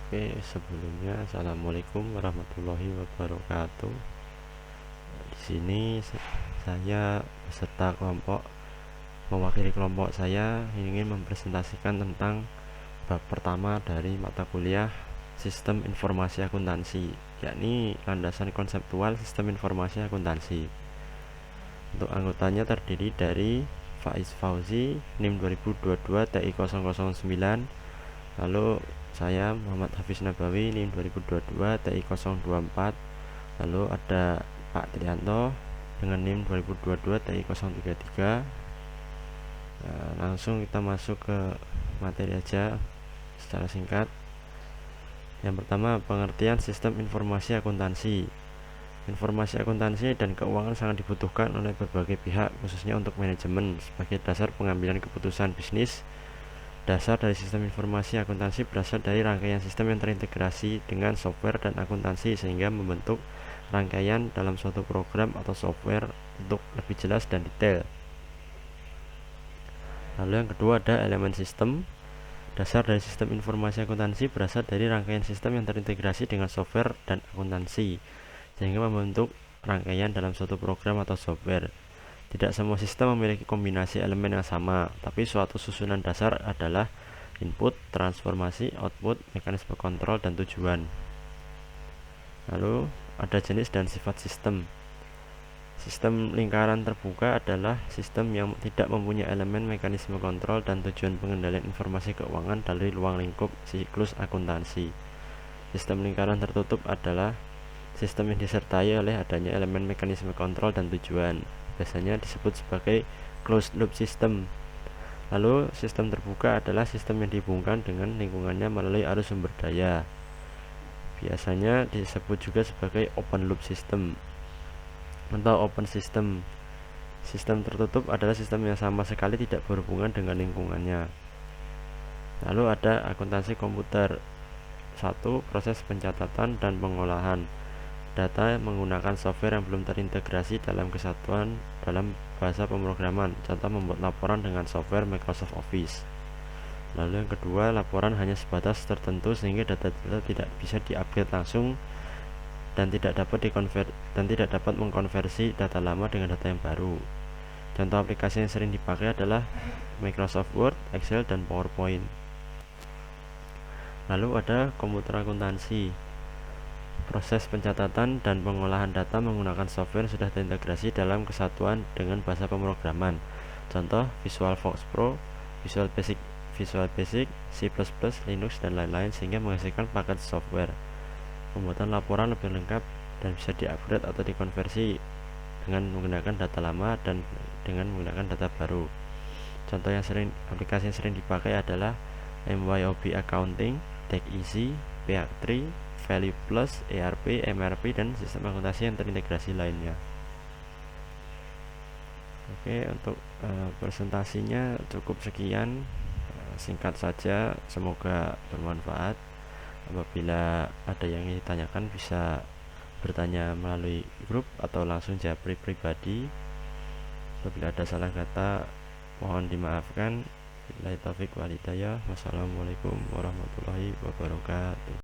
Oke, sebelumnya assalamualaikum warahmatullahi wabarakatuh. Di sini saya beserta kelompok mewakili kelompok saya ingin mempresentasikan tentang bab pertama dari mata kuliah Sistem Informasi Akuntansi, yakni landasan konseptual Sistem Informasi Akuntansi. Untuk anggotanya terdiri dari Faiz Fauzi, NIM 2022 TI 009. Lalu saya Muhammad Hafiz Nabawi, NIM 2022 TI 024. Lalu ada Pak Trianto dengan NIM 2022 TI 033. Langsung kita masuk ke materi aja secara singkat. Yang pertama, pengertian sistem informasi akuntansi. Informasi akuntansi dan keuangan sangat dibutuhkan oleh berbagai pihak, khususnya untuk manajemen sebagai dasar pengambilan keputusan bisnis. Dasar dari sistem informasi akuntansi berasal dari rangkaian sistem yang terintegrasi dengan software dan akuntansi sehingga membentuk rangkaian dalam suatu program atau software untuk lebih jelas dan detail. Lalu yang kedua ada elemen sistem. Dasar dari sistem informasi akuntansi berasal dari rangkaian sistem yang terintegrasi dengan software dan akuntansi sehingga membentuk rangkaian dalam suatu program atau software. Tidak semua sistem memiliki kombinasi elemen yang sama, tapi suatu susunan dasar adalah input, transformasi, output, mekanisme kontrol, dan tujuan. Lalu ada jenis dan sifat sistem. Sistem lingkaran terbuka adalah sistem yang tidak mempunyai elemen, mekanisme kontrol, dan tujuan pengendalian informasi keuangan dari ruang lingkup siklus akuntansi. Sistem lingkaran tertutup adalah sistem yang disertai oleh adanya elemen, mekanisme kontrol, dan tujuan. Biasanya disebut sebagai closed loop system. Lalu sistem terbuka adalah sistem yang dihubungkan dengan lingkungannya melalui arus sumber daya. Biasanya disebut juga sebagai open loop system atau open system. Sistem tertutup adalah sistem yang sama sekali tidak berhubungan dengan lingkungannya. Lalu ada akuntansi komputer. 1. Proses pencatatan dan pengolahan data menggunakan software yang belum terintegrasi dalam kesatuan dalam bahasa pemrograman. Contoh membuat laporan dengan software Microsoft Office. Lalu yang kedua, laporan hanya sebatas tertentu sehingga data-data tidak bisa diupdate langsung dan tidak dapat mengkonversi data lama dengan data yang baru. Contoh aplikasi yang sering dipakai adalah Microsoft Word, Excel, dan PowerPoint. Lalu ada komputer akuntansi. Proses pencatatan dan pengolahan data menggunakan software sudah terintegrasi dalam kesatuan dengan bahasa pemrograman. Contoh VisualFox Pro, Visual Basic, C++, Linux, dan lain-lain sehingga menghasilkan paket software. Pembuatan laporan lebih lengkap dan bisa diupgrade atau dikonversi dengan menggunakan data lama dan dengan menggunakan data baru. Contoh aplikasi yang sering dipakai adalah MYOB Accounting, TechEasy, PA3, Value Plus, ERP, MRP, dan sistem akuntansi yang terintegrasi lainnya. Oke, untuk presentasinya cukup sekian. Singkat saja, semoga bermanfaat. Apabila ada yang ingin ditanyakan bisa bertanya melalui grup atau langsung japri pribadi. Apabila ada salah kata mohon dimaafkan. Wassalamualaikum warahmatullahi wabarakatuh.